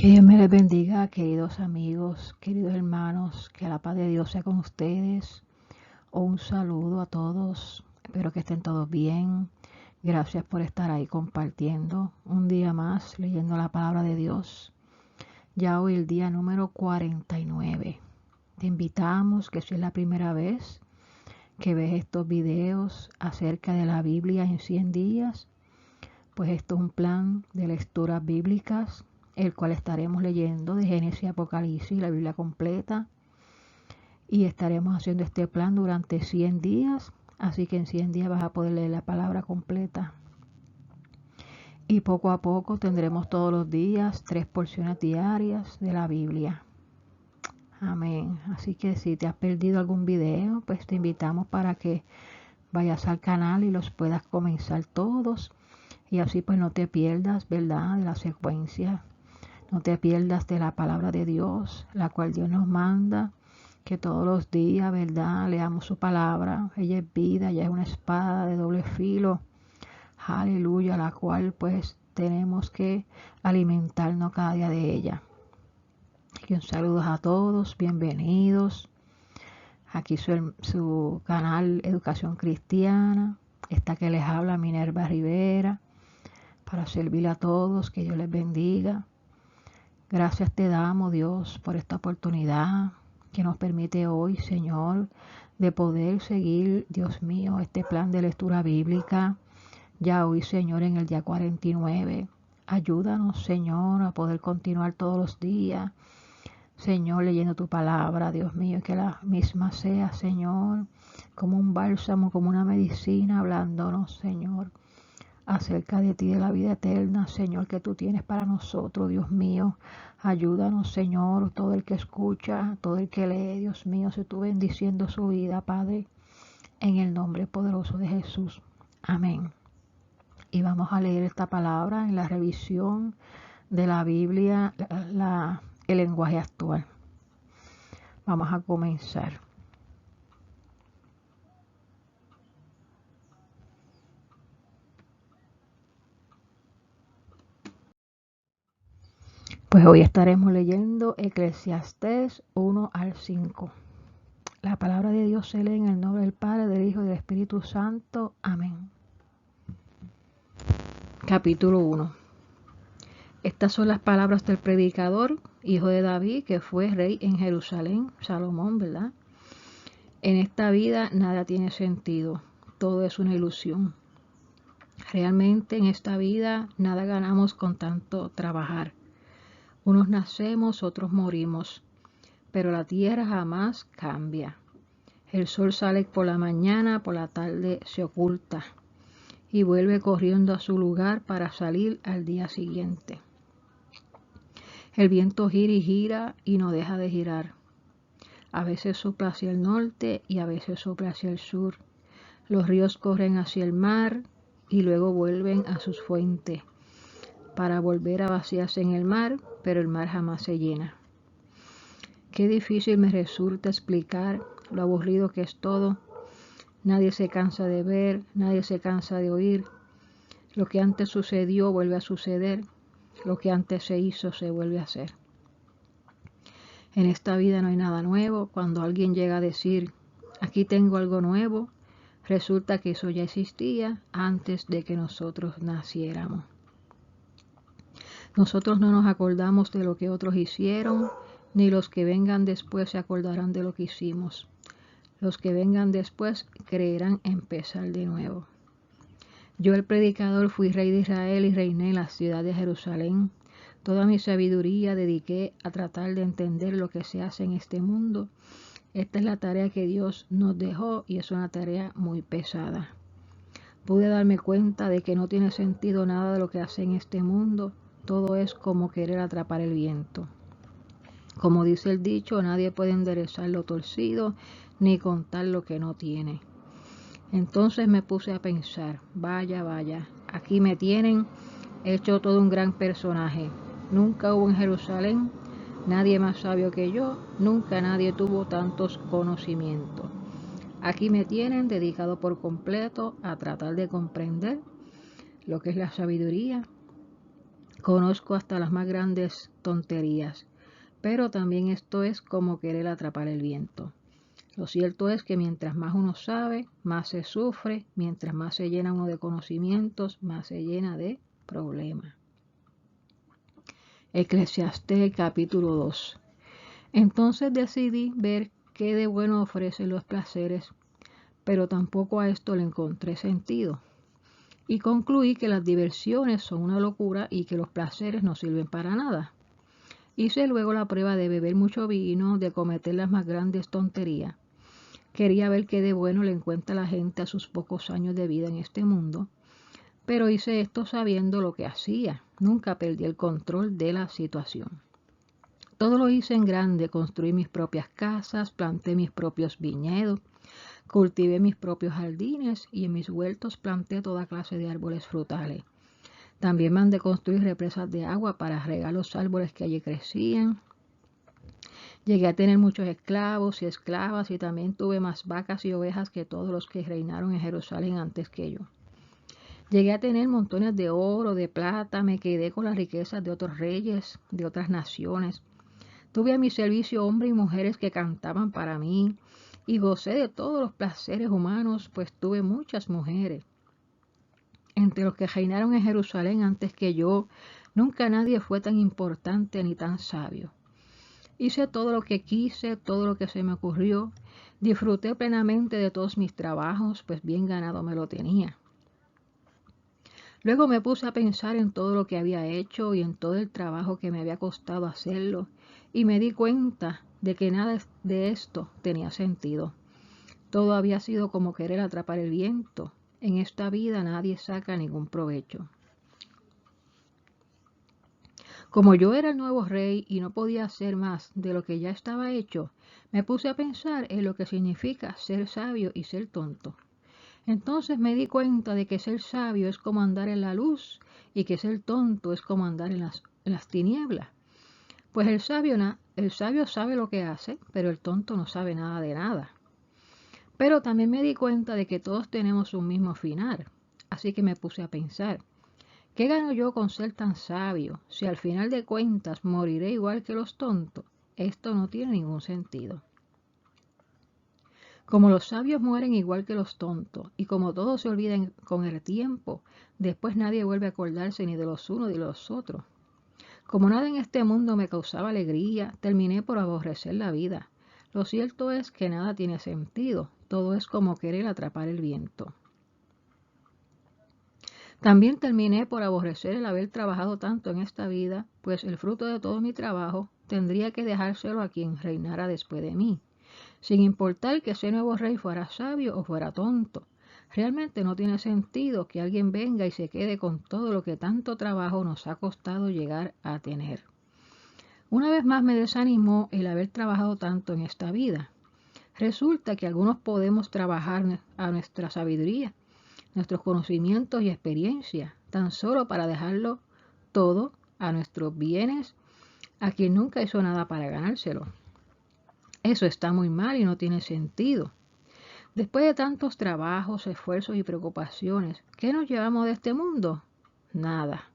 Que Dios me les bendiga, queridos amigos, queridos hermanos, que la paz de Dios sea con ustedes. Un saludo a todos, espero que estén todos bien. Gracias por estar ahí compartiendo un día más, leyendo la palabra de Dios. Ya hoy el día número 49. Te invitamos, que si es la primera vez que ves estos videos acerca de la Biblia en 100 días, pues esto es un plan de lecturas bíblicas, el cual estaremos leyendo de Génesis y Apocalipsis, la Biblia completa, y estaremos haciendo este plan durante 100 días, así que en 100 días vas a poder leer la palabra completa. Y poco a poco tendremos todos los días 3 porciones diarias de la Biblia. Amén. Así que si te has perdido algún video, pues te invitamos para que vayas al canal y los puedas comenzar todos. Y así pues no te pierdas, ¿verdad?, de la secuencia. No te pierdas de la palabra de Dios, la cual Dios nos manda, que todos los días, ¿verdad?, leamos su palabra. Ella es vida, ella es una espada de doble filo. Aleluya, la cual pues tenemos que alimentarnos cada día de ella. Y un saludo a todos, bienvenidos. Aquí su canal Educación Cristiana. Esta que les habla Minerva Rivera, para servirle a todos, que Dios les bendiga. Gracias te damos, Dios, por esta oportunidad que nos permite hoy, Señor, de poder seguir, Dios mío, este plan de lectura bíblica. Ya hoy, Señor, en el día 49. Ayúdanos, Señor, a poder continuar todos los días, Señor, leyendo tu palabra, Dios mío, que la misma sea, Señor, como un bálsamo, como una medicina, hablándonos, Señor, acerca de ti, de la vida eterna, Señor, que tú tienes para nosotros, Dios mío. Ayúdanos, Señor, todo el que escucha, todo el que lee, Dios mío, se tú bendiciendo su vida, Padre, en el nombre poderoso de Jesús. Amén. Y vamos a leer esta palabra en la revisión de la Biblia, el lenguaje actual. Vamos a comenzar. Pues hoy estaremos leyendo Eclesiastés 1 al 5. La palabra de Dios se lee en el nombre del Padre, del Hijo y del Espíritu Santo. Amén. Capítulo 1. Estas son las palabras del predicador, hijo de David, que fue rey en Jerusalén, Salomón, ¿verdad? En esta vida nada tiene sentido, todo es una ilusión. Realmente en esta vida nada ganamos con tanto trabajar. Unos nacemos, otros morimos, pero la tierra jamás cambia. El sol sale por la mañana, por la tarde se oculta y vuelve corriendo a su lugar para salir al día siguiente. El viento gira y gira y no deja de girar. A veces sopla hacia el norte y a veces sopla hacia el sur. Los ríos corren hacia el mar y luego vuelven a sus fuentes para volver a vaciarse en el mar, pero el mar jamás se llena. Qué difícil me resulta explicar lo aburrido que es todo. Nadie se cansa de ver, nadie se cansa de oír. Lo que antes sucedió vuelve a suceder. Lo que antes se hizo se vuelve a hacer. En esta vida no hay nada nuevo. Cuando alguien llega a decir, aquí tengo algo nuevo, resulta que eso ya existía antes de que nosotros naciéramos. Nosotros no nos acordamos de lo que otros hicieron, ni los que vengan después se acordarán de lo que hicimos. Los que vengan después creerán empezar de nuevo. Yo, el predicador, fui rey de Israel y reiné en la ciudad de Jerusalén. Toda mi sabiduría dediqué a tratar de entender lo que se hace en este mundo. Esta es la tarea que Dios nos dejó y es una tarea muy pesada. Pude darme cuenta de que no tiene sentido nada de lo que hace en este mundo. Todo es como querer atrapar el viento. Como dice el dicho, nadie puede enderezar lo torcido ni contar lo que no tiene. Entonces me puse a pensar, vaya, aquí me tienen hecho todo un gran personaje. Nunca hubo en Jerusalén nadie más sabio que yo, nunca nadie tuvo tantos conocimientos. Aquí me tienen dedicado por completo a tratar de comprender lo que es la sabiduría, Conozco hasta las más grandes tonterías, pero también esto es como querer atrapar el viento. Lo cierto es que mientras más uno sabe, más se sufre, mientras más se llena uno de conocimientos, más se llena de problemas. Eclesiastés capítulo 2. Entonces decidí ver qué de bueno ofrecen los placeres, pero tampoco a esto le encontré sentido. Y concluí que las diversiones son una locura y que los placeres no sirven para nada. Hice luego la prueba de beber mucho vino, de cometer las más grandes tonterías. Quería ver qué de bueno le encuentra la gente a sus pocos años de vida en este mundo, pero hice esto sabiendo lo que hacía. Nunca perdí el control de la situación. Todo lo hice en grande, construí mis propias casas, planté mis propios viñedos, cultivé mis propios jardines y en mis huertos planté toda clase de árboles frutales. También mandé construir represas de agua para regar los árboles que allí crecían. Llegué a tener muchos esclavos y esclavas y también tuve más vacas y ovejas que todos los que reinaron en Jerusalén antes que yo. Llegué a tener montones de oro, de plata, me quedé con las riquezas de otros reyes, de otras naciones. Tuve a mi servicio hombres y mujeres que cantaban para mí y gocé de todos los placeres humanos, pues tuve muchas mujeres. Entre los que reinaron en Jerusalén antes que yo, nunca nadie fue tan importante ni tan sabio. Hice todo lo que quise, todo lo que se me ocurrió. Disfruté plenamente de todos mis trabajos, pues bien ganado me lo tenía. Luego me puse a pensar en todo lo que había hecho y en todo el trabajo que me había costado hacerlo, y me di cuenta de que nada de esto tenía sentido. Todo había sido como querer atrapar el viento. En esta vida nadie saca ningún provecho. Como yo era el nuevo rey y no podía hacer más de lo que ya estaba hecho, me puse a pensar en lo que significa ser sabio y ser tonto. Entonces me di cuenta de que ser sabio es como andar en la luz y que ser tonto es como andar en las tinieblas. Pues el sabio sabe lo que hace, pero el tonto no sabe nada de nada. Pero también me di cuenta de que todos tenemos un mismo final. Así que me puse a pensar, ¿qué gano yo con ser tan sabio si al final de cuentas moriré igual que los tontos? Esto no tiene ningún sentido. Como los sabios mueren igual que los tontos, y como todos se olvidan con el tiempo, después nadie vuelve a acordarse ni de los unos ni de los otros. Como nada en este mundo me causaba alegría, terminé por aborrecer la vida. Lo cierto es que nada tiene sentido, todo es como querer atrapar el viento. También terminé por aborrecer el haber trabajado tanto en esta vida, pues el fruto de todo mi trabajo tendría que dejárselo a quien reinara después de mí, sin importar que ese nuevo rey fuera sabio o fuera tonto. Realmente no tiene sentido que alguien venga y se quede con todo lo que tanto trabajo nos ha costado llegar a tener. Una vez más me desanimó el haber trabajado tanto en esta vida. Resulta que algunos podemos trabajar a nuestra sabiduría, nuestros conocimientos y experiencia, tan solo para dejarlo todo a nuestros bienes, a quien nunca hizo nada para ganárselo. Eso está muy mal y no tiene sentido. Después de tantos trabajos, esfuerzos y preocupaciones, ¿qué nos llevamos de este mundo? Nada.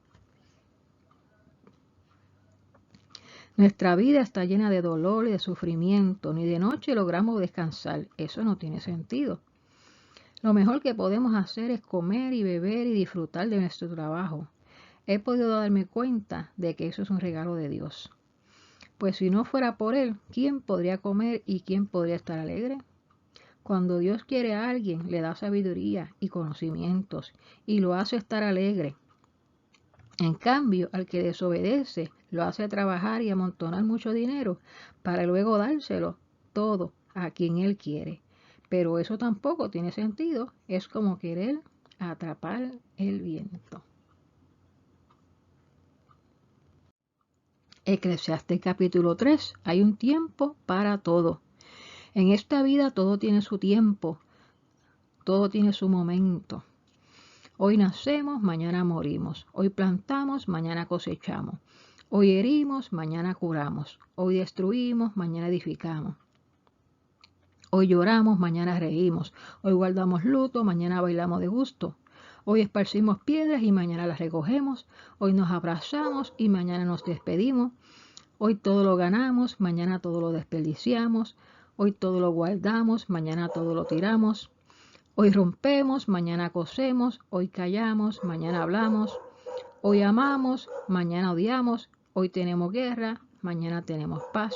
Nuestra vida está llena de dolor y de sufrimiento. Ni de noche logramos descansar. Eso no tiene sentido. Lo mejor que podemos hacer es comer y beber y disfrutar de nuestro trabajo. He podido darme cuenta de que eso es un regalo de Dios. Pues si no fuera por Él, ¿quién podría comer y quién podría estar alegre? Cuando Dios quiere a alguien, le da sabiduría y conocimientos y lo hace estar alegre. En cambio, al que desobedece, lo hace trabajar y amontonar mucho dinero para luego dárselo todo a quien Él quiere. Pero eso tampoco tiene sentido, es como querer atrapar el viento. Eclesiastés capítulo 3. Hay un tiempo para todo. En esta vida todo tiene su tiempo, todo tiene su momento. Hoy nacemos, mañana morimos. Hoy plantamos, mañana cosechamos. Hoy herimos, mañana curamos. Hoy destruimos, mañana edificamos. Hoy lloramos, mañana reímos. Hoy guardamos luto, mañana bailamos de gusto. Hoy esparcimos piedras y mañana las recogemos. Hoy nos abrazamos y mañana nos despedimos. Hoy todo lo ganamos, mañana todo lo desperdiciamos. Hoy todo lo guardamos, mañana todo lo tiramos. Hoy rompemos, mañana cosemos. Hoy callamos, mañana hablamos. Hoy amamos, mañana odiamos. Hoy tenemos guerra, mañana tenemos paz.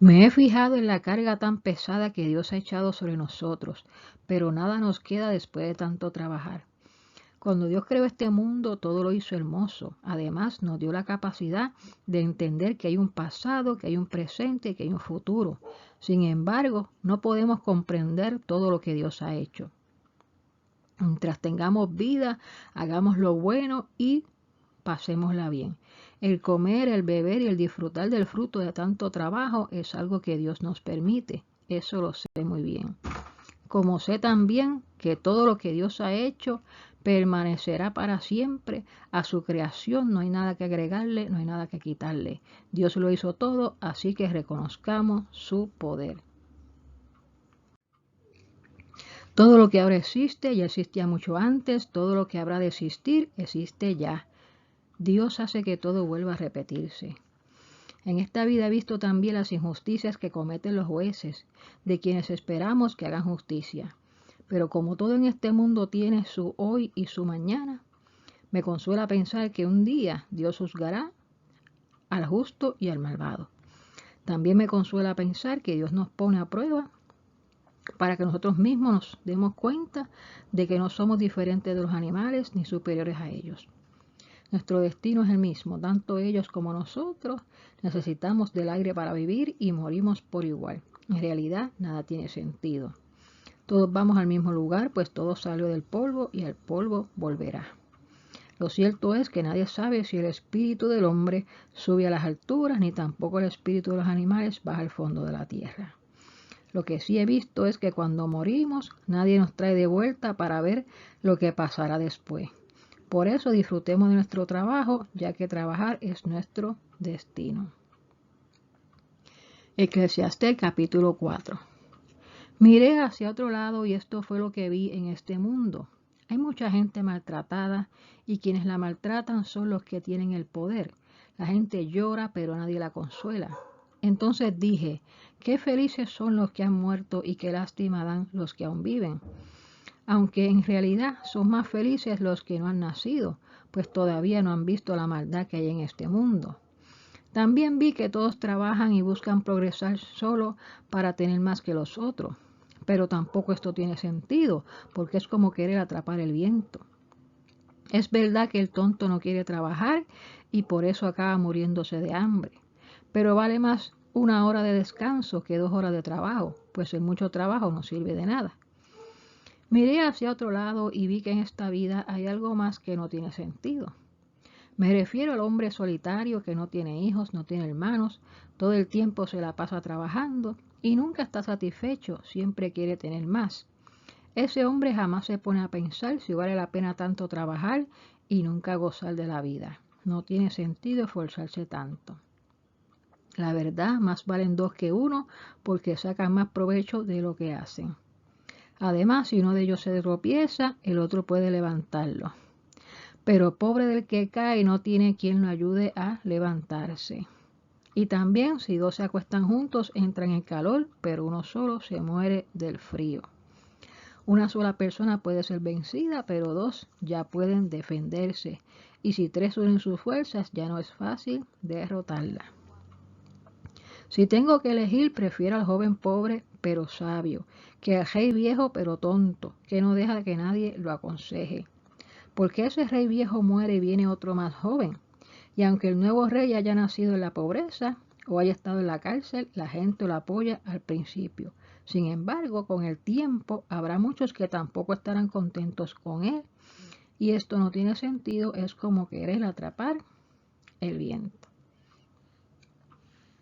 Me he fijado en la carga tan pesada que Dios ha echado sobre nosotros, pero nada nos queda después de tanto trabajar. Cuando Dios creó este mundo, todo lo hizo hermoso. Además, nos dio la capacidad de entender que hay un pasado, que hay un presente, que hay un futuro. Sin embargo, no podemos comprender todo lo que Dios ha hecho. Mientras tengamos vida, hagamos lo bueno y pasémosla bien. El comer, el beber y el disfrutar del fruto de tanto trabajo es algo que Dios nos permite. Eso lo sé muy bien. Como sé también que todo lo que Dios ha hecho permanecerá para siempre. A su creación no hay nada que agregarle, no hay nada que quitarle. Dios lo hizo todo, así que reconozcamos su poder. Todo lo que ahora existe ya existía mucho antes, todo lo que habrá de existir existe ya. Dios hace que todo vuelva a repetirse. En esta vida he visto también las injusticias que cometen los jueces, de quienes esperamos que hagan justicia. Pero como todo en este mundo tiene su hoy y su mañana, me consuela pensar que un día Dios juzgará al justo y al malvado. También me consuela pensar que Dios nos pone a prueba para que nosotros mismos nos demos cuenta de que no somos diferentes de los animales ni superiores a ellos. Nuestro destino es el mismo, tanto ellos como nosotros necesitamos del aire para vivir y morimos por igual. En realidad nada tiene sentido. Todos vamos al mismo lugar, pues todo salió del polvo y al polvo volverá. Lo cierto es que nadie sabe si el espíritu del hombre sube a las alturas, ni tampoco el espíritu de los animales baja al fondo de la tierra. Lo que sí he visto es que cuando morimos, nadie nos trae de vuelta para ver lo que pasará después. Por eso disfrutemos de nuestro trabajo, ya que trabajar es nuestro destino. Eclesiastés capítulo 4. Miré hacia otro lado y esto fue lo que vi en este mundo. Hay mucha gente maltratada y quienes la maltratan son los que tienen el poder. La gente llora pero nadie la consuela. Entonces dije, qué felices son los que han muerto y qué lástima dan los que aún viven. Aunque en realidad son más felices los que no han nacido, pues todavía no han visto la maldad que hay en este mundo. También vi que todos trabajan y buscan progresar solo para tener más que los otros, pero tampoco esto tiene sentido, porque es como querer atrapar el viento. Es verdad que el tonto no quiere trabajar y por eso acaba muriéndose de hambre, pero vale más una hora de descanso que 2 horas de trabajo, pues el mucho trabajo no sirve de nada. Miré hacia otro lado y vi que en esta vida hay algo más que no tiene sentido. Me refiero al hombre solitario que no tiene hijos, no tiene hermanos, todo el tiempo se la pasa trabajando y nunca está satisfecho, siempre quiere tener más. Ese hombre jamás se pone a pensar si vale la pena tanto trabajar y nunca gozar de la vida. No tiene sentido esforzarse tanto. La verdad, más valen 2 que 1 porque sacan más provecho de lo que hacen. Además, si uno de ellos se tropieza, el otro puede levantarlo. Pero pobre del que cae y no tiene quien lo ayude a levantarse. Y también, si 2 se acuestan juntos, entran en calor, pero uno solo se muere del frío. Una sola persona puede ser vencida, pero 2 ya pueden defenderse. Y si 3 unen sus fuerzas, ya no es fácil derrotarla. Si tengo que elegir, prefiero al joven pobre pero sabio, que al rey viejo pero tonto, que no deja que nadie lo aconseje. Porque ese rey viejo muere y viene otro más joven. Y aunque el nuevo rey haya nacido en la pobreza o haya estado en la cárcel, la gente lo apoya al principio. Sin embargo, con el tiempo habrá muchos que tampoco estarán contentos con él. Y esto no tiene sentido, es como querer atrapar el viento.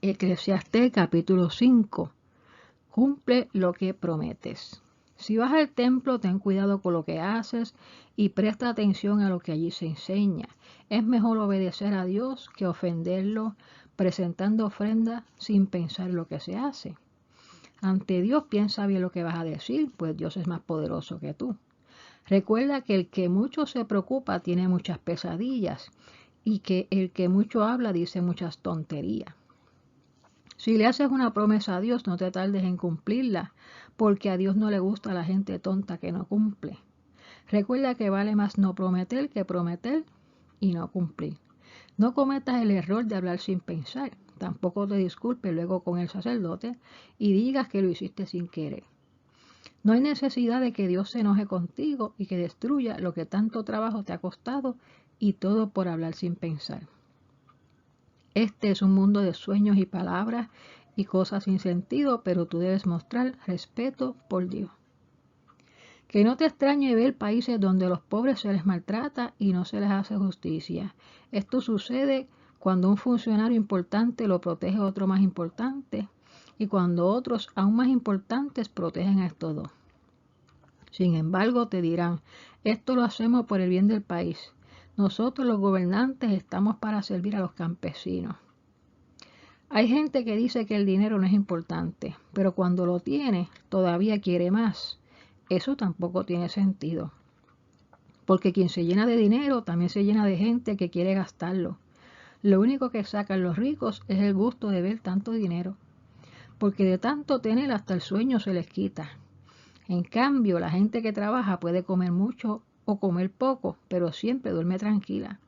Eclesiastés capítulo 5. Cumple lo que prometes. Si vas al templo, ten cuidado con lo que haces y presta atención a lo que allí se enseña. Es mejor obedecer a Dios que ofenderlo, presentando ofrenda sin pensar lo que se hace. Ante Dios piensa bien lo que vas a decir, pues Dios es más poderoso que tú. Recuerda que el que mucho se preocupa tiene muchas pesadillas y que el que mucho habla dice muchas tonterías. Si le haces una promesa a Dios, no te tardes en cumplirla, porque a Dios no le gusta la gente tonta que no cumple. Recuerda que vale más no prometer que prometer y no cumplir. No cometas el error de hablar sin pensar. Tampoco te disculpes luego con el sacerdote y digas que lo hiciste sin querer. No hay necesidad de que Dios se enoje contigo y que destruya lo que tanto trabajo te ha costado, y todo por hablar sin pensar. Este es un mundo de sueños y palabras y cosas sin sentido, pero tú debes mostrar respeto por Dios. Que no te extrañe ver países donde a los pobres se les maltrata y no se les hace justicia. Esto sucede cuando un funcionario importante lo protege a otro más importante y cuando otros aún más importantes protegen a estos dos. Sin embargo, te dirán, esto lo hacemos por el bien del país. Nosotros los gobernantes estamos para servir a los campesinos. Hay gente que dice que el dinero no es importante, pero cuando lo tiene todavía quiere más. Eso tampoco tiene sentido. Porque quien se llena de dinero también se llena de gente que quiere gastarlo. Lo único que sacan los ricos es el gusto de ver tanto dinero. Porque de tanto tener hasta el sueño se les quita. En cambio, la gente que trabaja puede comer mucho o comer poco, pero siempre duerme tranquila.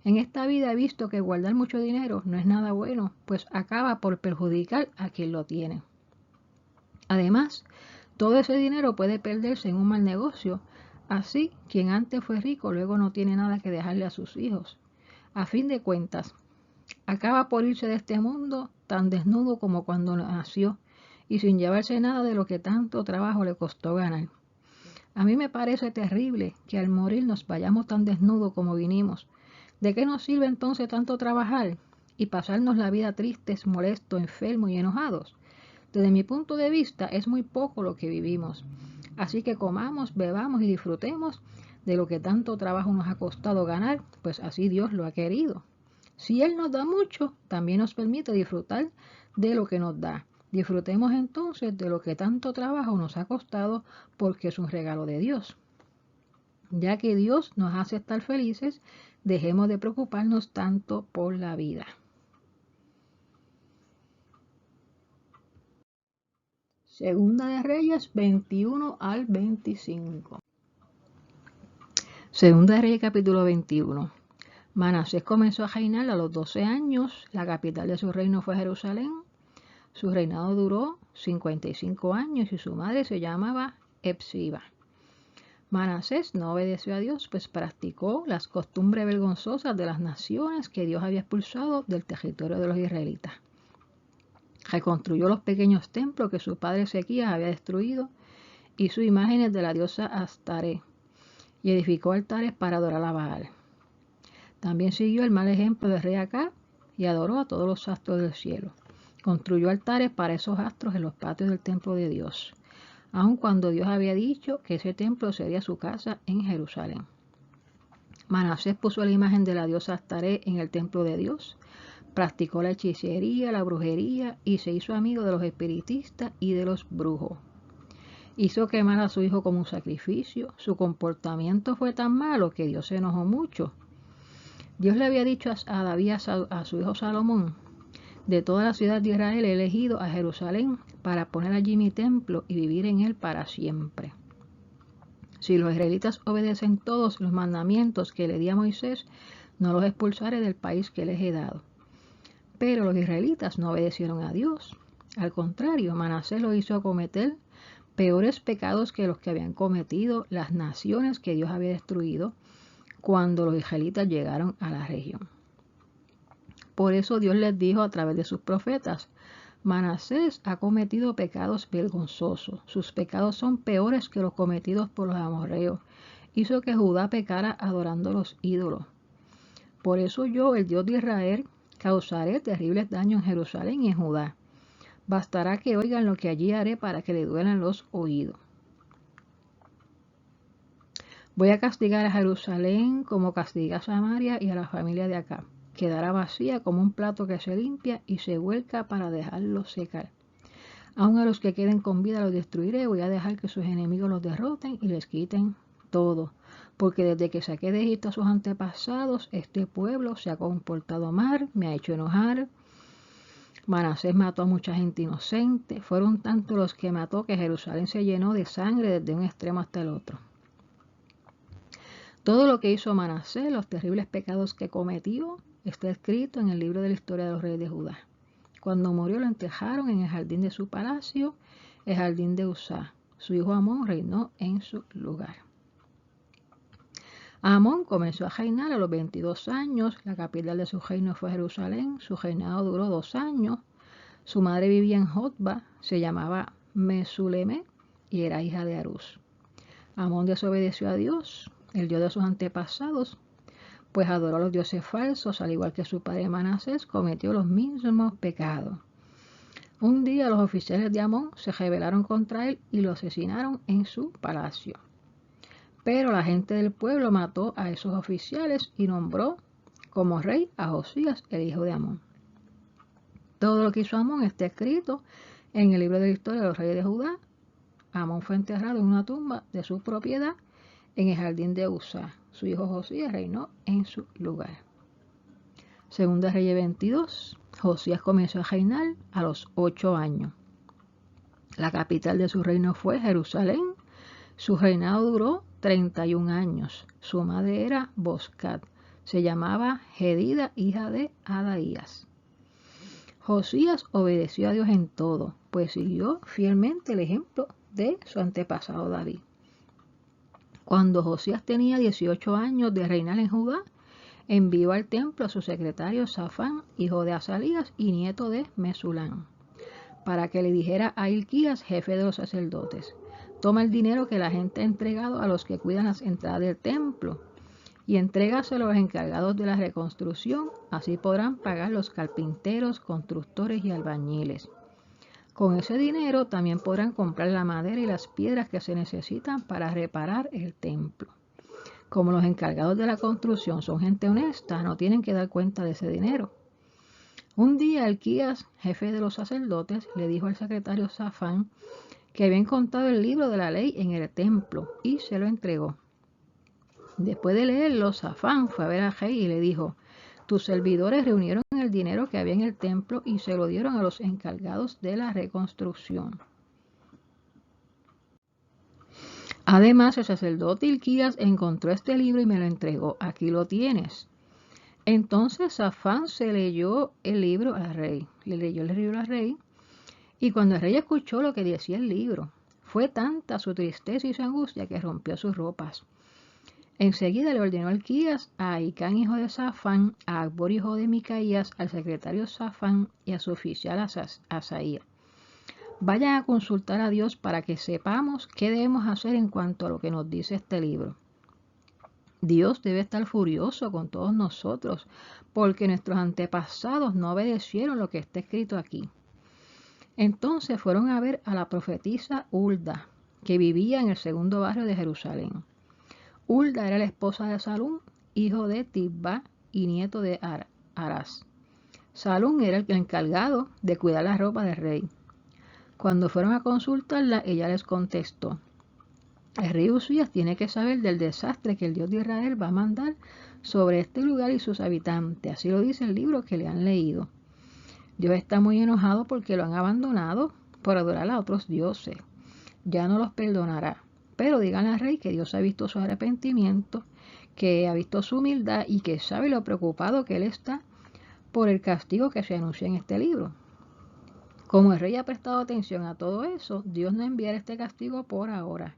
En esta vida he visto que guardar mucho dinero no es nada bueno, pues acaba por perjudicar a quien lo tiene. Además, todo ese dinero puede perderse en un mal negocio. Así, quien antes fue rico luego no tiene nada que dejarle a sus hijos. A fin de cuentas, acaba por irse de este mundo tan desnudo como cuando nació y sin llevarse nada de lo que tanto trabajo le costó ganar. A mí me parece terrible que al morir nos vayamos tan desnudos como vinimos. ¿De qué nos sirve entonces tanto trabajar y pasarnos la vida tristes, molestos, enfermos y enojados? Desde mi punto de vista es muy poco lo que vivimos. Así que comamos, bebamos y disfrutemos de lo que tanto trabajo nos ha costado ganar, pues así Dios lo ha querido. Si Él nos da mucho, también nos permite disfrutar de lo que nos da. Disfrutemos entonces de lo que tanto trabajo nos ha costado, porque es un regalo de Dios. Ya que Dios nos hace estar felices, dejemos de preocuparnos tanto por la vida. Segunda de Reyes 21 al 25. Segunda de Reyes capítulo 21. Manasés comenzó a reinar a los 12 años. La capital de su reino fue Jerusalén. Su reinado duró 55 años y su madre se llamaba Hepsiba. Manasés no obedeció a Dios, pues practicó las costumbres vergonzosas de las naciones que Dios había expulsado del territorio de los israelitas. Reconstruyó los pequeños templos que su padre Ezequías había destruido, hizo imágenes de la diosa Astaré y edificó altares para adorar a Baal. También siguió el mal ejemplo del rey Acab y adoró a todos los astros del cielo. Construyó altares para esos astros en los patios del templo de Dios, aun cuando Dios había dicho que ese templo sería su casa en Jerusalén. Manasés puso la imagen de la diosa Astaré en el templo de Dios, practicó la hechicería, la brujería y se hizo amigo de los espiritistas y de los brujos. Hizo quemar a su hijo como un sacrificio. Su comportamiento fue tan malo que Dios se enojó mucho. Dios le había dicho a David, a su hijo Salomón, de toda la ciudad de Israel he elegido a Jerusalén para poner allí mi templo y vivir en él para siempre. Si los israelitas obedecen todos los mandamientos que le di a Moisés, no los expulsaré del país que les he dado. Pero los israelitas no obedecieron a Dios. Al contrario, Manasés los hizo cometer peores pecados que los que habían cometido las naciones que Dios había destruido cuando los israelitas llegaron a la región. Por eso Dios les dijo a través de sus profetas, Manasés ha cometido pecados vergonzosos. Sus pecados son peores que los cometidos por los amorreos. Hizo que Judá pecara adorando los ídolos. Por eso yo, el Dios de Israel, causaré terribles daños en Jerusalén y en Judá. Bastará que oigan lo que allí haré para que le duelan los oídos. Voy a castigar a Jerusalén como castigué a Samaria y a la familia de Acab. Quedará vacía como un plato que se limpia y se vuelca para dejarlo secar. Aun a los que queden con vida los destruiré, voy a dejar que sus enemigos los derroten y les quiten todo. Porque desde que saqué de Egipto a sus antepasados, este pueblo se ha comportado mal, me ha hecho enojar. Manasés mató a mucha gente inocente. Fueron tantos los que mató que Jerusalén se llenó de sangre desde un extremo hasta el otro. Todo lo que hizo Manasés, los terribles pecados que cometió, está escrito en el libro de la historia de los reyes de Judá. Cuando murió lo enterraron en el jardín de su palacio, el jardín de Usá. Su hijo Amón reinó en su lugar. Amón comenzó a reinar a los 22 años. La capital de su reino fue Jerusalén. Su reinado duró 2 años. Su madre vivía en Jotba, se llamaba Mesuleme y era hija de Arús. Amón desobedeció a Dios, el Dios de sus antepasados, pues adoró a los dioses falsos, al igual que su padre Manasés, cometió los mismos pecados. Un día los oficiales de Amón se rebelaron contra él y lo asesinaron en su palacio. Pero la gente del pueblo mató a esos oficiales y nombró como rey a Josías, el hijo de Amón. Todo lo que hizo Amón está escrito en el libro de la historia de los reyes de Judá. Amón fue enterrado en una tumba de su propiedad en el jardín de Usá. Su hijo Josías reinó en su lugar. Segunda Reyes 22. Josías comenzó a reinar a los 8 años. La capital de su reino fue Jerusalén. Su reinado duró 31 años. Su madre era Boscat. Se llamaba Jedida, hija de Adaías. Josías obedeció a Dios en todo, pues siguió fielmente el ejemplo de su antepasado David. Cuando Josías tenía 18 años de reinar en Judá, envió al templo a su secretario Safán, hijo de Asalías y nieto de Mesulán, para que le dijera a Hilquías, jefe de los sacerdotes: toma el dinero que la gente ha entregado a los que cuidan las entradas del templo y entrégaselo a los encargados de la reconstrucción, así podrán pagar los carpinteros, constructores y albañiles. Con ese dinero también podrán comprar la madera y las piedras que se necesitan para reparar el templo. Como los encargados de la construcción son gente honesta, no tienen que dar cuenta de ese dinero. Un día Hilquías, jefe de los sacerdotes, le dijo al secretario Safán que había encontrado el libro de la ley en el templo y se lo entregó. Después de leerlo, Safán fue a ver al rey y le dijo: tus servidores reunieron el dinero que había en el templo y se lo dieron a los encargados de la reconstrucción. Además, el sacerdote Hilquías encontró este libro y me lo entregó. Aquí lo tienes. Entonces Safán se leyó el libro al rey. Le leyó el libro al rey. Y cuando el rey escuchó lo que decía el libro, fue tanta su tristeza y su angustia que rompió sus ropas. Enseguida le ordenó Hilquías a Ahicam, hijo de Safán, a Acbor, hijo de Micaías, al secretario Safán y a su oficial Asaías: vayan a consultar a Dios para que sepamos qué debemos hacer en cuanto a lo que nos dice este libro. Dios debe estar furioso con todos nosotros, porque nuestros antepasados no obedecieron lo que está escrito aquí. Entonces fueron a ver a la profetisa Hulda, que vivía en el segundo barrio de Jerusalén. Hulda era la esposa de Salum, hijo de Tibba y nieto de Arás. Salum era el encargado de cuidar la ropa del rey. Cuando fueron a consultarla, ella les contestó: el rey Usías tiene que saber del desastre que el Dios de Israel va a mandar sobre este lugar y sus habitantes. Así lo dice el libro que le han leído. Dios está muy enojado porque lo han abandonado por adorar a otros dioses. Ya no los perdonará. Pero digan al rey que Dios ha visto su arrepentimiento, que ha visto su humildad y que sabe lo preocupado que él está por el castigo que se anuncia en este libro. Como el rey ha prestado atención a todo eso, Dios no enviará este castigo por ahora.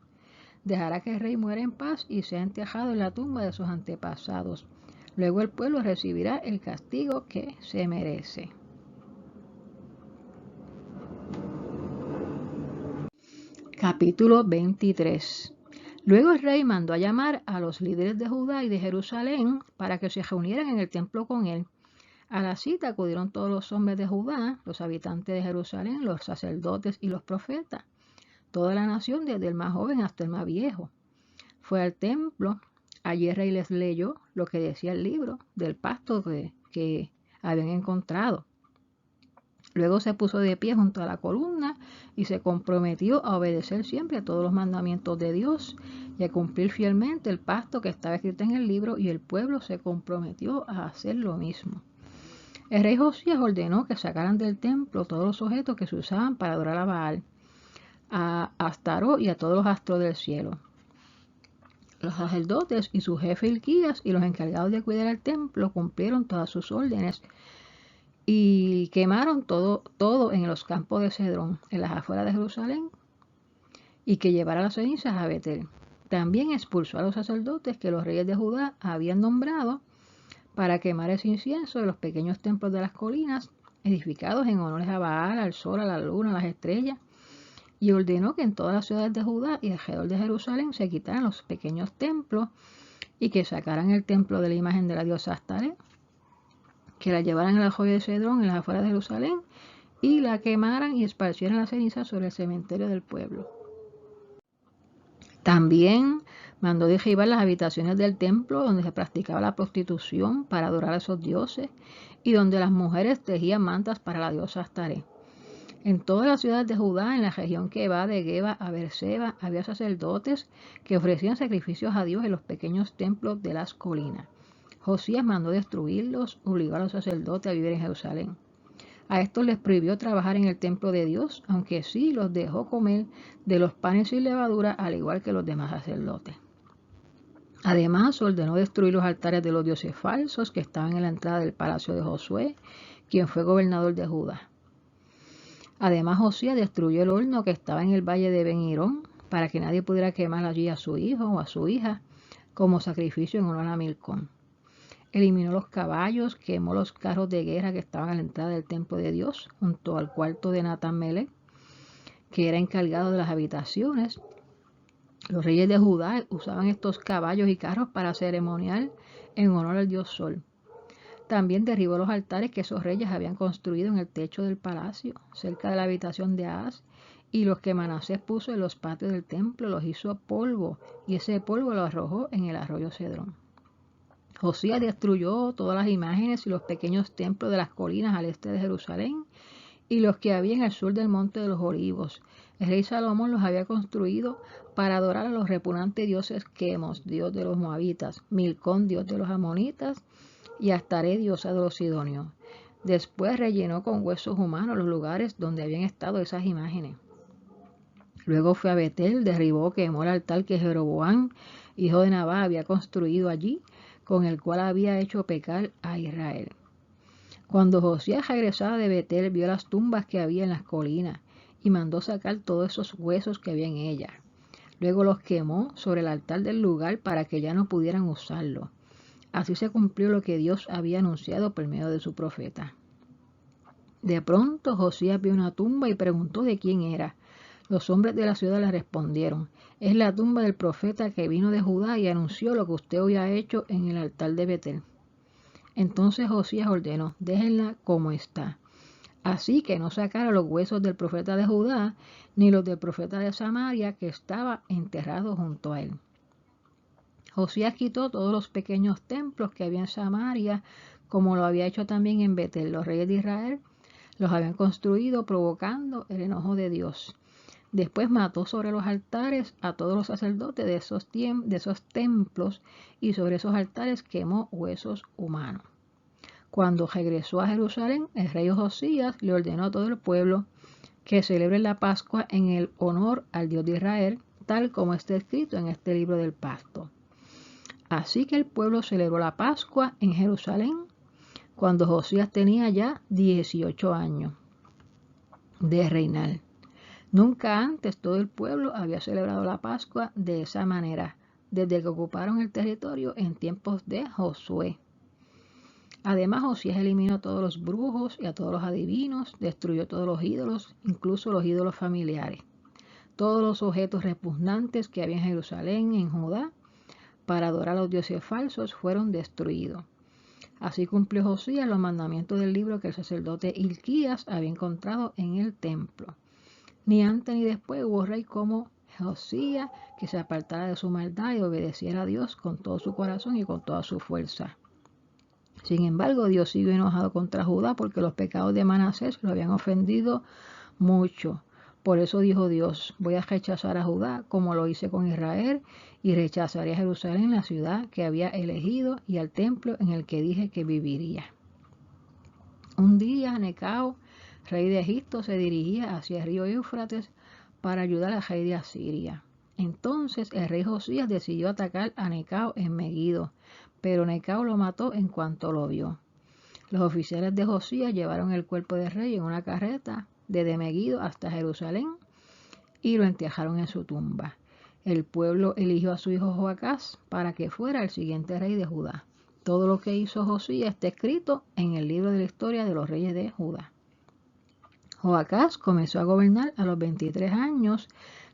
Dejará que el rey muera en paz y sea enterrado en la tumba de sus antepasados. Luego el pueblo recibirá el castigo que se merece. Capítulo 23. Luego el rey mandó a llamar a los líderes de Judá y de Jerusalén para que se reunieran en el templo con él. A la cita acudieron todos los hombres de Judá, los habitantes de Jerusalén, los sacerdotes y los profetas, toda la nación desde el más joven hasta el más viejo. Fue al templo. Allí el rey les leyó lo que decía el libro del pacto que habían encontrado. Luego se puso de pie junto a la columna y se comprometió a obedecer siempre a todos los mandamientos de Dios y a cumplir fielmente el pacto que estaba escrito en el libro, y el pueblo se comprometió a hacer lo mismo. El rey Josías ordenó que sacaran del templo todos los objetos que se usaban para adorar a Baal, a Astarot y a todos los astros del cielo. Los sacerdotes y su jefe Hilquías y los encargados de cuidar el templo cumplieron todas sus órdenes y quemaron todo en los campos de Cedrón, en las afueras de Jerusalén, y que llevara las cenizas a Betel. También expulsó a los sacerdotes que los reyes de Judá habían nombrado para quemar ese incienso de los pequeños templos de las colinas, edificados en honores a Baal, al sol, a la luna, a las estrellas, y ordenó que en todas las ciudades de Judá y alrededor de Jerusalén se quitaran los pequeños templos y que sacaran el templo de la imagen de la diosa Astaré, que la llevaran a la joya de Cedrón en las afueras de Jerusalén y la quemaran y esparcieran las cenizas sobre el cementerio del pueblo. También mandó derribar las habitaciones del templo donde se practicaba la prostitución para adorar a esos dioses y donde las mujeres tejían mantas para la diosa Astaré. En todas las ciudades de Judá, en la región que va de Geba a Beerseba, había sacerdotes que ofrecían sacrificios a Dios en los pequeños templos de las colinas. Josías mandó destruirlos, obligó a los sacerdotes a vivir en Jerusalén. A estos les prohibió trabajar en el templo de Dios, aunque sí los dejó comer de los panes sin levadura, al igual que los demás sacerdotes. Además, ordenó destruir los altares de los dioses falsos que estaban en la entrada del palacio de Josué, quien fue gobernador de Judá. Además, Josías destruyó el horno que estaba en el valle de Ben-Hirón, para que nadie pudiera quemar allí a su hijo o a su hija como sacrificio en honor a Milcom. Eliminó los caballos, quemó los carros de guerra que estaban a la entrada del templo de Dios, junto al cuarto de Natán-Melech, que era encargado de las habitaciones. Los reyes de Judá usaban estos caballos y carros para ceremonial en honor al dios Sol. También derribó los altares que esos reyes habían construido en el techo del palacio, cerca de la habitación de Ahaz, y los que Manasés puso en los patios del templo los hizo polvo, y ese polvo lo arrojó en el arroyo Cedrón. Josías destruyó todas las imágenes y los pequeños templos de las colinas al este de Jerusalén y los que había en el sur del monte de los Olivos. El rey Salomón los había construido para adorar a los repugnantes dioses Quemos, dios de los moabitas, Milcom, dios de los amonitas, y Astaré, diosa de los sidonios. Después rellenó con huesos humanos los lugares donde habían estado esas imágenes. Luego fue a Betel, derribó, quemó el altar que Jeroboam, hijo de Nabat, había construido allí, con el cual había hecho pecar a Israel. Cuando Josías regresaba de Betel, vio las tumbas que había en las colinas y mandó sacar todos esos huesos que había en ellas. Luego los quemó sobre el altar del lugar para que ya no pudieran usarlo. Así se cumplió lo que Dios había anunciado por medio de su profeta. De pronto Josías vio una tumba y preguntó de quién era. Los hombres de la ciudad le respondieron: es la tumba del profeta que vino de Judá y anunció lo que usted hoy ha hecho en el altar de Betel. Entonces Josías ordenó: déjenla como está. Así que no sacaron los huesos del profeta de Judá, ni los del profeta de Samaria, que estaba enterrado junto a él. Josías quitó todos los pequeños templos que había en Samaria, como lo había hecho también en Betel. Los reyes de Israel los habían construido provocando el enojo de Dios. Después mató sobre los altares a todos los sacerdotes de esos templos, y sobre esos altares quemó huesos humanos. Cuando regresó a Jerusalén, el rey Josías le ordenó a todo el pueblo que celebre la Pascua en el honor al Dios de Israel, tal como está escrito en este libro del pacto. Así que el pueblo celebró la Pascua en Jerusalén cuando Josías tenía ya 18 años de reinar. Nunca antes todo el pueblo había celebrado la Pascua de esa manera, desde que ocuparon el territorio en tiempos de Josué. Además, Josías eliminó a todos los brujos y a todos los adivinos, destruyó todos los ídolos, incluso los ídolos familiares. Todos los objetos repugnantes que había en Jerusalén, en Judá, para adorar a los dioses falsos, fueron destruidos. Así cumplió Josías los mandamientos del libro que el sacerdote Hilquías había encontrado en el templo. Ni antes ni después hubo rey como Josías que se apartara de su maldad y obedeciera a Dios con todo su corazón y con toda su fuerza. Sin embargo, Dios siguió enojado contra Judá porque los pecados de Manasés lo habían ofendido mucho. Por eso dijo Dios, voy a rechazar a Judá como lo hice con Israel y rechazaré a Jerusalén, la ciudad que había elegido, y al templo en el que dije que viviría. Un día Necao, rey de Egipto, se dirigía hacia el río Éufrates para ayudar al rey de Asiria. Entonces el rey Josías decidió atacar a Necao en Megiddo, pero Necao lo mató en cuanto lo vio. Los oficiales de Josías llevaron el cuerpo del rey en una carreta desde Megiddo hasta Jerusalén y lo enterraron en su tumba. El pueblo eligió a su hijo Joacás para que fuera el siguiente rey de Judá. Todo lo que hizo Josías está escrito en el libro de la historia de los reyes de Judá. Joacás comenzó a gobernar a los 23 años.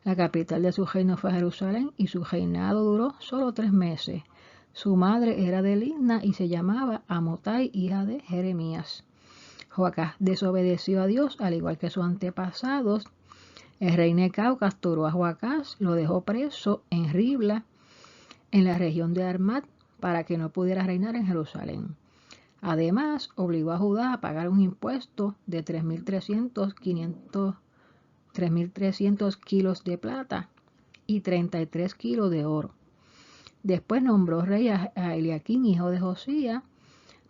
La capital de su reino fue Jerusalén y su reinado duró solo 3 meses. Su madre era de Libna y se llamaba Amotai, hija de Jeremías. Joacás desobedeció a Dios al igual que sus antepasados. El rey Necao capturó a Joacás, lo dejó preso en Ribla, en la región de Armat, para que no pudiera reinar en Jerusalén. Además, obligó a Judá a pagar un impuesto de 3.300 kilos de plata y 33 kilos de oro. Después nombró rey a Eliaquín, hijo de Josías,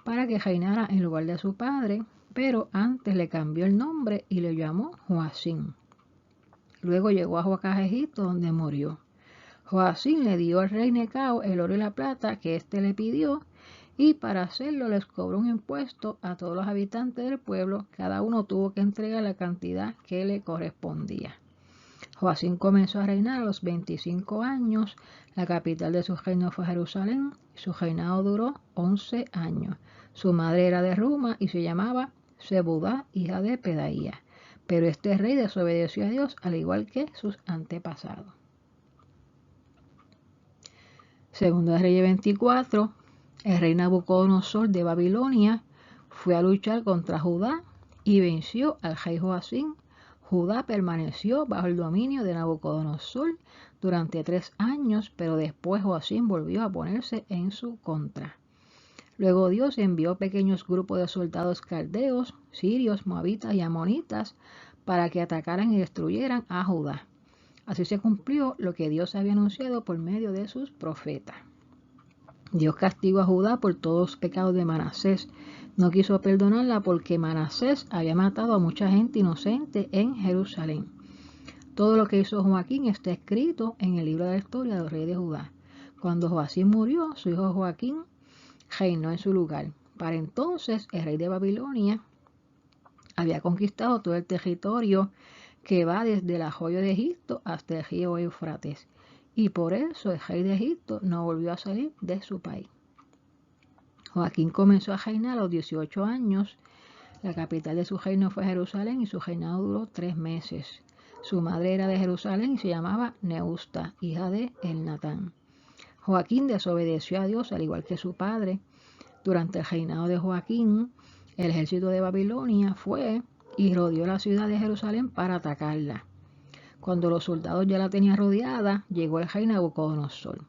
para que reinara en lugar de su padre, pero antes le cambió el nombre y le llamó Joacim. Luego llegó a Joacás a Egipto, donde murió. Joacim le dio al rey Necao el oro y la plata que éste le pidió, y para hacerlo les cobró un impuesto a todos los habitantes del pueblo. Cada uno tuvo que entregar la cantidad que le correspondía. Joacim comenzó a reinar a los 25 años. La capital de su reino fue Jerusalén, y su reinado duró 11 años. Su madre era de Ruma y se llamaba Zebudá, hija de Pedaía. Pero este rey desobedeció a Dios al igual que sus antepasados. Segundo de Reyes 24, el rey Nabucodonosor de Babilonia fue a luchar contra Judá y venció al rey Joacim. Judá permaneció bajo el dominio de Nabucodonosor durante 3 años, pero después Joacim volvió a ponerse en su contra. Luego Dios envió pequeños grupos de soldados caldeos, sirios, moabitas y amonitas para que atacaran y destruyeran a Judá. Así se cumplió lo que Dios había anunciado por medio de sus profetas. Dios castigó a Judá por todos los pecados de Manasés. No quiso perdonarla porque Manasés había matado a mucha gente inocente en Jerusalén. Todo lo que hizo Joaquín está escrito en el libro de la historia de los reyes de Judá. Cuando Joacim murió, su hijo Joaquín reinó en su lugar. Para entonces, el rey de Babilonia había conquistado todo el territorio que va desde el arroyo de Egipto hasta el río Éufrates, y por eso el rey de Egipto no volvió a salir de su país. Joaquín comenzó a reinar a los 18 años. La capital de su reino fue Jerusalén y su reinado duró 3 meses. Su madre era de Jerusalén y se llamaba Neusta, hija de Elnatán. Joaquín desobedeció a Dios al igual que su padre. Durante el reinado de Joaquín, el ejército de Babilonia fue y rodeó la ciudad de Jerusalén para atacarla. Cuando los soldados ya la tenían rodeada, llegó el rey Nabucodonosor.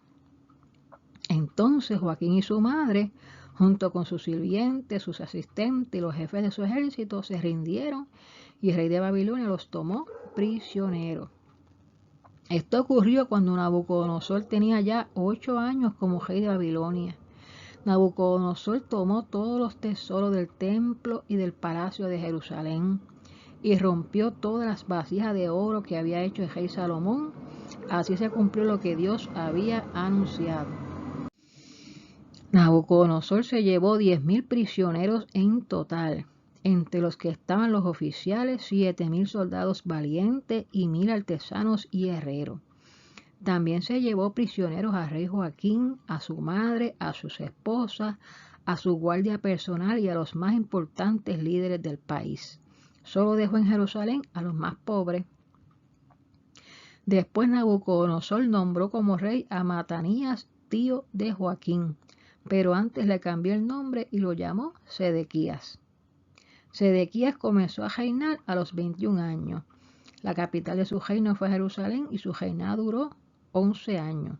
Entonces Joaquín y su madre, junto con sus sirvientes, sus asistentes y los jefes de su ejército, se rindieron y el rey de Babilonia los tomó prisioneros. Esto ocurrió cuando Nabucodonosor tenía ya 8 años como rey de Babilonia. Nabucodonosor tomó todos los tesoros del templo y del palacio de Jerusalén y rompió todas las vasijas de oro que había hecho el rey Salomón. Así se cumplió lo que Dios había anunciado. Nabucodonosor se llevó 10.000 prisioneros en total, entre los que estaban los oficiales, 7.000 soldados valientes y 1.000 artesanos y herreros. También se llevó prisioneros al rey Joaquín, a su madre, a sus esposas, a su guardia personal y a los más importantes líderes del país. Solo dejó en Jerusalén a los más pobres. Después Nabucodonosor nombró como rey a Matanías, tío de Joaquín, pero antes le cambió el nombre y lo llamó Sedequías. Sedequías comenzó a reinar a los 21 años. La capital de su reino fue Jerusalén y su reinado duró 11 años.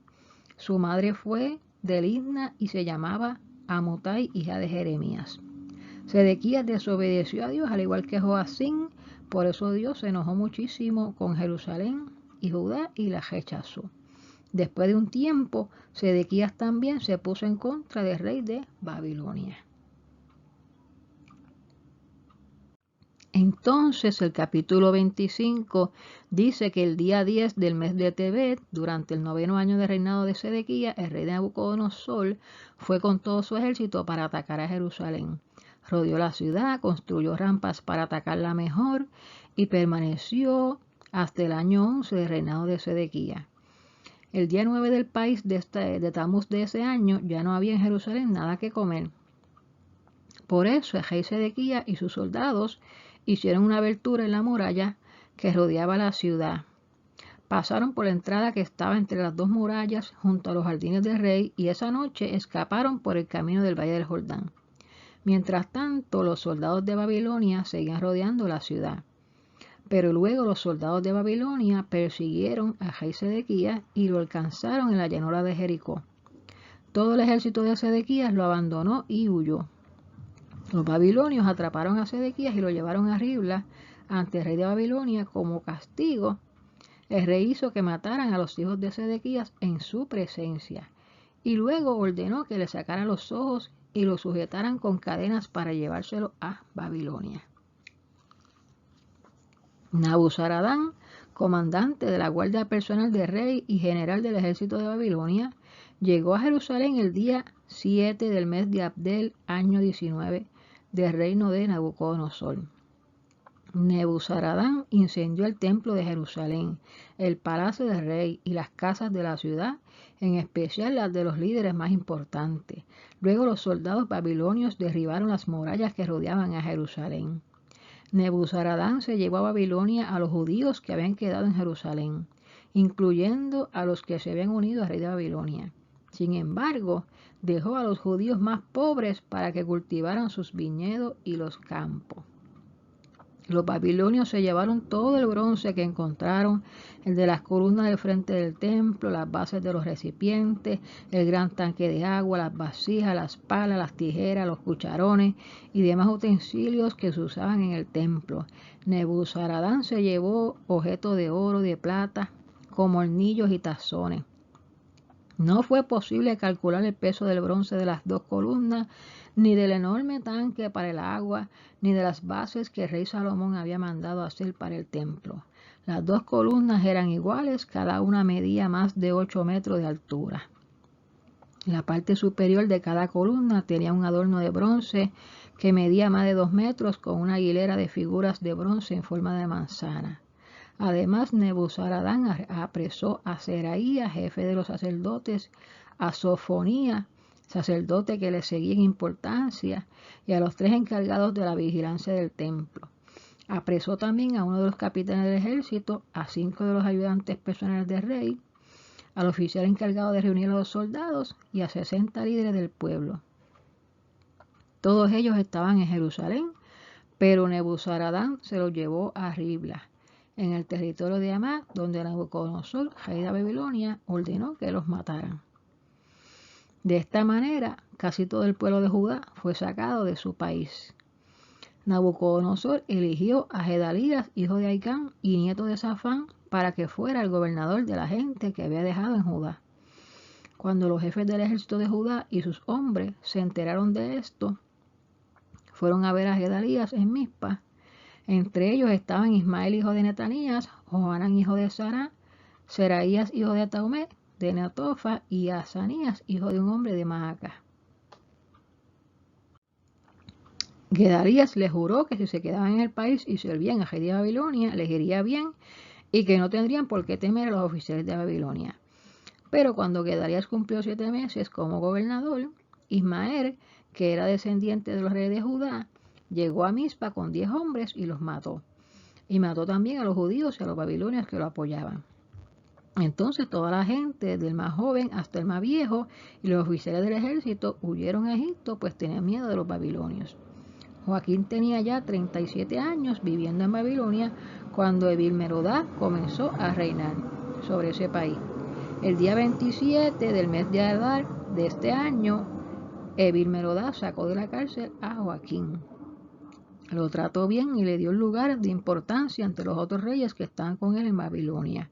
Su madre fue de Libna y se llamaba a Amotai, hija de Jeremías. Sedequías desobedeció a Dios al igual que Joacim, por eso Dios se enojó muchísimo con Jerusalén y Judá y la rechazó. Después de un tiempo, Sedequías también se puso en contra del rey de Babilonia. Entonces el capítulo 25 dice que el día 10 del mes de Tebet, durante el 9º año de reinado de Sedequías, el rey de Nabucodonosor fue con todo su ejército para atacar a Jerusalén. Rodeó la ciudad, construyó rampas para atacarla mejor y permaneció hasta el año 11 del reinado de Sedequías. El día 9 del país de Tamuz de ese año ya no había en Jerusalén nada que comer. Por eso el rey Sedequías y sus soldados hicieron una abertura en la muralla que rodeaba la ciudad. Pasaron por la entrada que estaba entre las dos murallas junto a los jardines del rey y esa noche escaparon por el camino del valle del Jordán. Mientras tanto, los soldados de Babilonia seguían rodeando la ciudad. Pero luego los soldados de Babilonia persiguieron a rey Sedequías y lo alcanzaron en la llanura de Jericó. Todo el ejército de Sedequías lo abandonó y huyó. Los babilonios atraparon a Sedequías y lo llevaron a Ribla ante el rey de Babilonia como castigo. El rey hizo que mataran a los hijos de Sedequías en su presencia y luego ordenó que le sacaran los ojos y lo sujetaran con cadenas para llevárselo a Babilonia. Nabuzaradán, comandante de la guardia personal del rey y general del ejército de Babilonia, llegó a Jerusalén el día 7 del mes de Abdel, año 19 del reino de Nabucodonosor. Nebuzaradán incendió el templo de Jerusalén, el palacio del rey y las casas de la ciudad, en especial las de los líderes más importantes. Luego los soldados babilonios derribaron las murallas que rodeaban a Jerusalén. Nebuzaradán se llevó a Babilonia a los judíos que habían quedado en Jerusalén, incluyendo a los que se habían unido al rey de Babilonia. Sin embargo, dejó a los judíos más pobres para que cultivaran sus viñedos y los campos. Los babilonios se llevaron todo el bronce que encontraron, el de las columnas del frente del templo, las bases de los recipientes, el gran tanque de agua, las vasijas, las palas, las tijeras, los cucharones y demás utensilios que se usaban en el templo. Nebuzaradán se llevó objetos de oro y de plata, como hornillos y tazones. No fue posible calcular el peso del bronce de las dos columnas, ni del enorme tanque para el agua, ni de las bases que el rey Salomón había mandado hacer para el templo. Las dos columnas eran iguales, cada una medía más de 8 metros de altura. La parte superior de cada columna tenía un adorno de bronce que medía más de 2 metros con una hilera de figuras de bronce en forma de manzana. Además, Nebuzaradán apresó a Seraías, jefe de los sacerdotes, a Sofonía, sacerdote que le seguía en importancia, y a los 3 encargados de la vigilancia del templo. Apresó también a uno de los capitanes del ejército, a 5 de los ayudantes personales del rey, al oficial encargado de reunir a los soldados y a 60 líderes del pueblo. Todos ellos estaban en Jerusalén, pero Nebuzaradán se los llevó a Ribla, en el territorio de Amad, donde Nabucodonosor, rey de Babilonia, ordenó que los mataran. De esta manera, casi todo el pueblo de Judá fue sacado de su país. Nabucodonosor eligió a Gedalías, hijo de Ahicam y nieto de Safán, para que fuera el gobernador de la gente que había dejado en Judá. Cuando los jefes del ejército de Judá y sus hombres se enteraron de esto, fueron a ver a Gedalías en Mizpa. Entre ellos estaban Ismael, hijo de Netanías, Johanán, hijo de Sará, Seraías, hijo de Taumé, de Netofa, y Asanías, hijo de un hombre de Maaca. Gedalías les juró que si se quedaban en el país y servían al rey de Babilonia, les iría bien y que no tendrían por qué temer a los oficiales de Babilonia. Pero cuando Gedalías cumplió 7 meses como gobernador, Ismael, que era descendiente de los reyes de Judá, llegó a Mizpa con 10 hombres y los mató. Y mató también a los judíos y a los babilonios que lo apoyaban. Entonces toda la gente, del más joven hasta el más viejo, y los oficiales del ejército huyeron a Egipto, pues tenían miedo de los babilonios. Joaquín tenía ya 37 años viviendo en Babilonia cuando Evil-Merodach comenzó a reinar sobre ese país. El día 27 del mes de Adar de este año, Evil-Merodach sacó de la cárcel a Joaquín. Lo trató bien y le dio un lugar de importancia ante los otros reyes que estaban con él en Babilonia.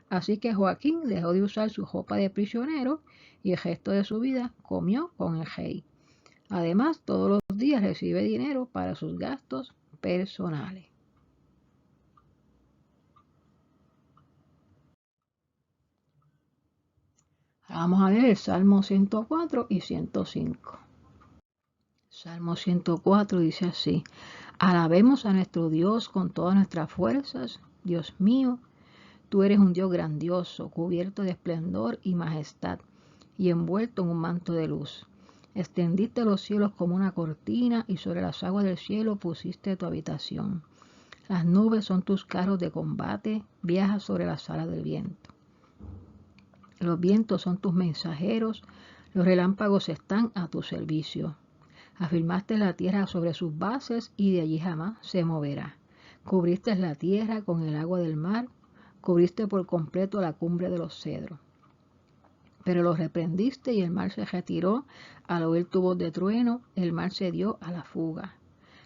Así que Joaquín dejó de usar su ropa de prisionero y el resto de su vida comió con el rey. Además, todos los días recibe dinero para sus gastos personales. Vamos a leer el Salmo 104 y 105. Salmo 104 dice así: Alabemos a nuestro Dios con todas nuestras fuerzas. Dios mío, tú eres un Dios grandioso, cubierto de esplendor y majestad, y envuelto en un manto de luz. Extendiste los cielos como una cortina, y sobre las aguas del cielo pusiste tu habitación. Las nubes son tus carros de combate, viajas sobre las alas del viento. Los vientos son tus mensajeros, los relámpagos están a tu servicio. Afirmaste la tierra sobre sus bases y de allí jamás se moverá. Cubriste la tierra con el agua del mar, cubriste por completo la cumbre de los cedros. Pero los reprendiste y el mar se retiró, al oír tu voz de trueno, el mar se dio a la fuga.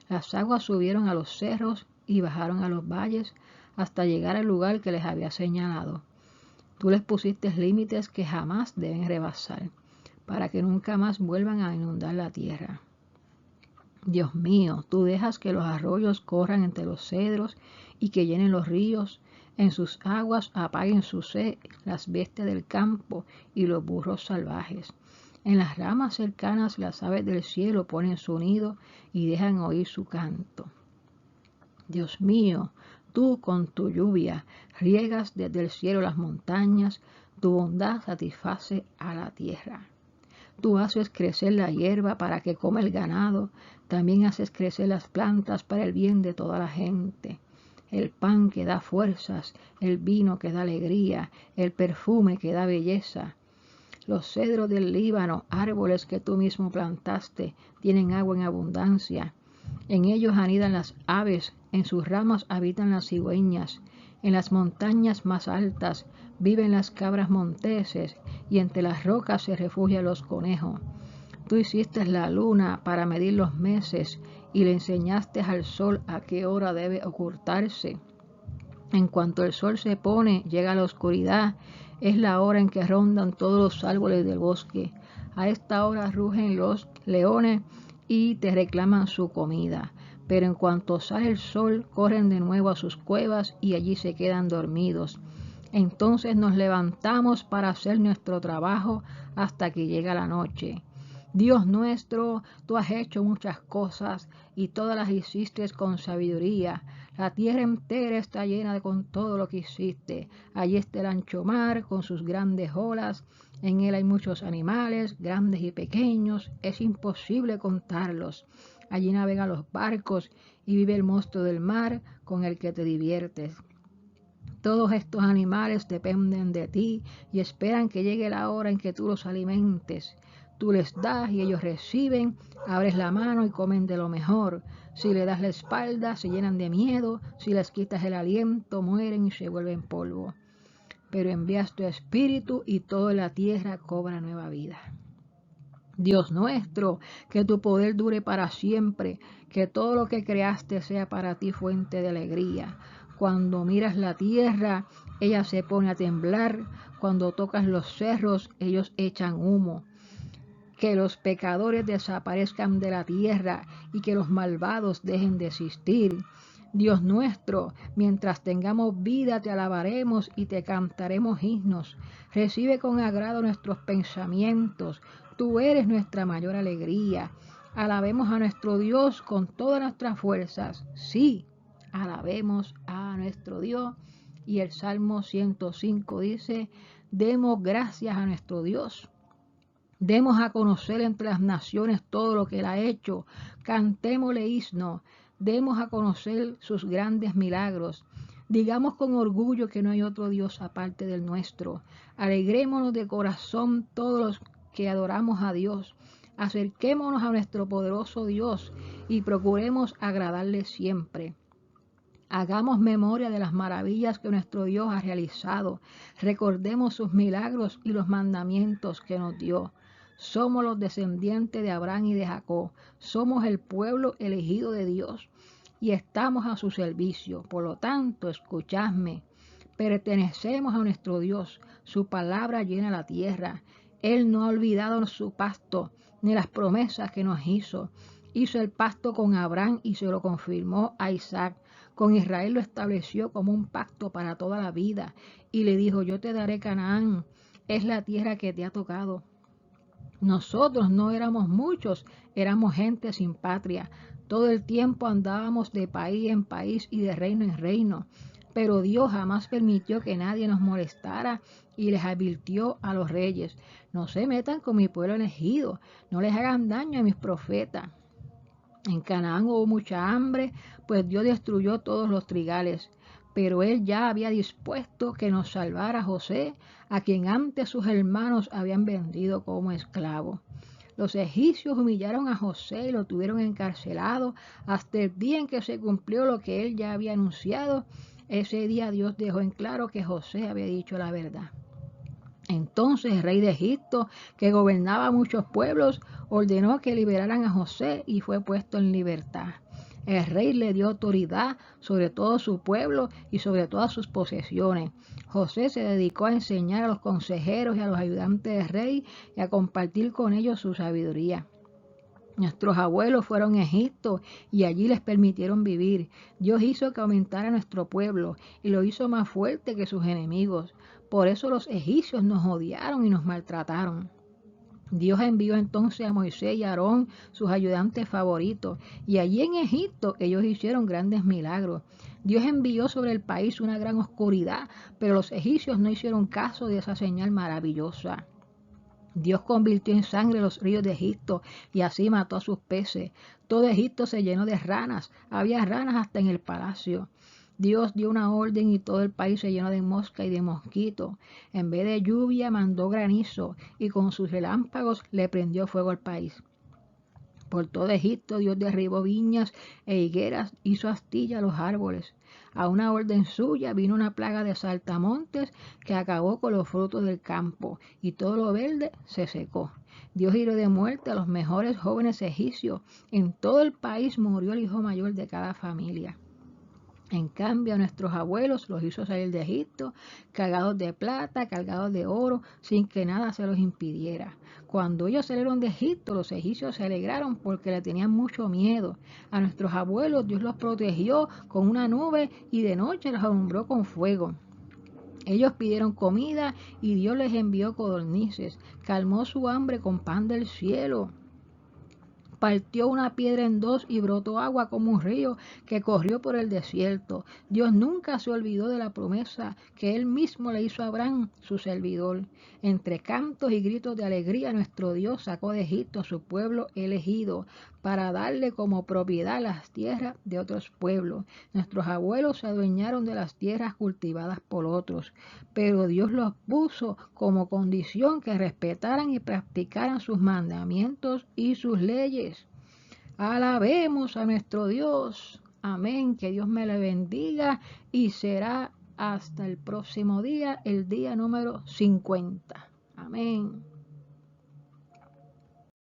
Las aguas subieron a los cerros y bajaron a los valles hasta llegar al lugar que les había señalado. Tú les pusiste límites que jamás deben rebasar, para que nunca más vuelvan a inundar la tierra. Dios mío, tú dejas que los arroyos corran entre los cedros y que llenen los ríos. En sus aguas apaguen su sed las bestias del campo y los burros salvajes. En las ramas cercanas las aves del cielo ponen su nido y dejan oír su canto. Dios mío, tú con tu lluvia riegas desde el cielo las montañas, tu bondad satisface a la tierra. Tú haces crecer la hierba para que coma el ganado, también haces crecer las plantas para el bien de toda la gente. El pan que da fuerzas, el vino que da alegría, el perfume que da belleza. Los cedros del Líbano, árboles que tú mismo plantaste, tienen agua en abundancia. En ellos anidan las aves, en sus ramas habitan las cigüeñas. En las montañas más altas viven las cabras monteses y entre las rocas se refugian los conejos. Tú hiciste la luna para medir los meses y le enseñaste al sol a qué hora debe ocultarse. En cuanto el sol se pone, llega la oscuridad, es la hora en que rondan todos los árboles del bosque. A esta hora rugen los leones y te reclaman su comida. Pero en cuanto sale el sol, corren de nuevo a sus cuevas y allí se quedan dormidos. Entonces nos levantamos para hacer nuestro trabajo hasta que llega la noche. Dios nuestro, tú has hecho muchas cosas y todas las hiciste con sabiduría. La tierra entera está llena con todo lo que hiciste. Allí está el ancho mar con sus grandes olas. En él hay muchos animales, grandes y pequeños. Es imposible contarlos. Allí navegan los barcos y vive el monstruo del mar con el que te diviertes. Todos estos animales dependen de ti y esperan que llegue la hora en que tú los alimentes. Tú les das y ellos reciben, abres la mano y comen de lo mejor. Si le das la espalda, se llenan de miedo, si les quitas el aliento, mueren y se vuelven polvo. Pero envías tu espíritu y toda la tierra cobra nueva vida. Dios nuestro, que tu poder dure para siempre, que todo lo que creaste sea para ti fuente de alegría. Cuando miras la tierra, ella se pone a temblar. Cuando tocas los cerros, ellos echan humo. Que los pecadores desaparezcan de la tierra y que los malvados dejen de existir. Dios nuestro, mientras tengamos vida te alabaremos y te cantaremos himnos. Recibe con agrado nuestros pensamientos. Tú eres nuestra mayor alegría. Alabemos a nuestro Dios con todas nuestras fuerzas. Sí, alabemos a nuestro Dios. Y el Salmo 105 dice: demos gracias a nuestro Dios. Demos a conocer entre las naciones todo lo que Él ha hecho. Cantémosle himno. Demos a conocer sus grandes milagros. Digamos con orgullo que no hay otro Dios aparte del nuestro. Alegrémonos de corazón todos los que adoramos a Dios. Acerquémonos a nuestro poderoso Dios y procuremos agradarle siempre. Hagamos memoria de las maravillas que nuestro Dios ha realizado. Recordemos sus milagros y los mandamientos que nos dio. Somos los descendientes de Abraham y de Jacob. Somos el pueblo elegido de Dios y estamos a su servicio. Por lo tanto, escuchadme. Pertenecemos a nuestro Dios. Su palabra llena la tierra. Él no ha olvidado su pacto ni las promesas que nos hizo. Hizo el pacto con Abraham y se lo confirmó a Isaac. Con Israel lo estableció como un pacto para toda la vida y le dijo: yo te daré Canaán, es la tierra que te ha tocado. Nosotros no éramos muchos, éramos gente sin patria. Todo el tiempo andábamos de país en país y de reino en reino. Pero Dios jamás permitió que nadie nos molestara y les advirtió a los reyes: no se metan con mi pueblo elegido, no les hagan daño a mis profetas. En Canaán hubo mucha hambre, pues Dios destruyó todos los trigales. Pero él ya había dispuesto que nos salvara José, a quien antes sus hermanos habían vendido como esclavo. Los egipcios humillaron a José y lo tuvieron encarcelado hasta el día en que se cumplió lo que él ya había anunciado. Ese día Dios dejó en claro que José había dicho la verdad. Entonces el rey de Egipto, que gobernaba muchos pueblos, ordenó que liberaran a José y fue puesto en libertad. El rey le dio autoridad sobre todo su pueblo y sobre todas sus posesiones. José se dedicó a enseñar a los consejeros y a los ayudantes del rey y a compartir con ellos su sabiduría. Nuestros abuelos fueron a Egipto y allí les permitieron vivir. Dios hizo que aumentara nuestro pueblo y lo hizo más fuerte que sus enemigos. Por eso los egipcios nos odiaron y nos maltrataron. Dios envió entonces a Moisés y a Aarón, sus ayudantes favoritos, y allí en Egipto ellos hicieron grandes milagros. Dios envió sobre el país una gran oscuridad, pero los egipcios no hicieron caso de esa señal maravillosa. Dios convirtió en sangre los ríos de Egipto y así mató a sus peces. Todo Egipto se llenó de ranas, había ranas hasta en el palacio. Dios dio una orden y todo el país se llenó de mosca y de mosquitos. En vez de lluvia mandó granizo y con sus relámpagos le prendió fuego al país. Por todo Egipto Dios derribó viñas e higueras, hizo astilla a los árboles. A una orden suya vino una plaga de saltamontes que acabó con los frutos del campo y todo lo verde se secó. Dios hirió de muerte a los mejores jóvenes egipcios. En todo el país murió el hijo mayor de cada familia. En cambio, a nuestros abuelos los hizo salir de Egipto, cargados de plata, cargados de oro, sin que nada se los impidiera. Cuando ellos salieron de Egipto, los egipcios se alegraron porque le tenían mucho miedo. A nuestros abuelos Dios los protegió con una nube y de noche los alumbró con fuego. Ellos pidieron comida y Dios les envió codornices. Calmó su hambre con pan del cielo. Partió una piedra en dos y brotó agua como un río que corrió por el desierto. Dios nunca se olvidó de la promesa que Él mismo le hizo a Abraham, su servidor. Entre cantos y gritos de alegría, nuestro Dios sacó de Egipto a su pueblo elegido para darle como propiedad las tierras de otros pueblos. Nuestros abuelos se adueñaron de las tierras cultivadas por otros, pero Dios los puso como condición que respetaran y practicaran sus mandamientos y sus leyes. Alabemos a nuestro Dios. Amén. Que Dios me le bendiga y será hasta el próximo día, el día número 50. Amén.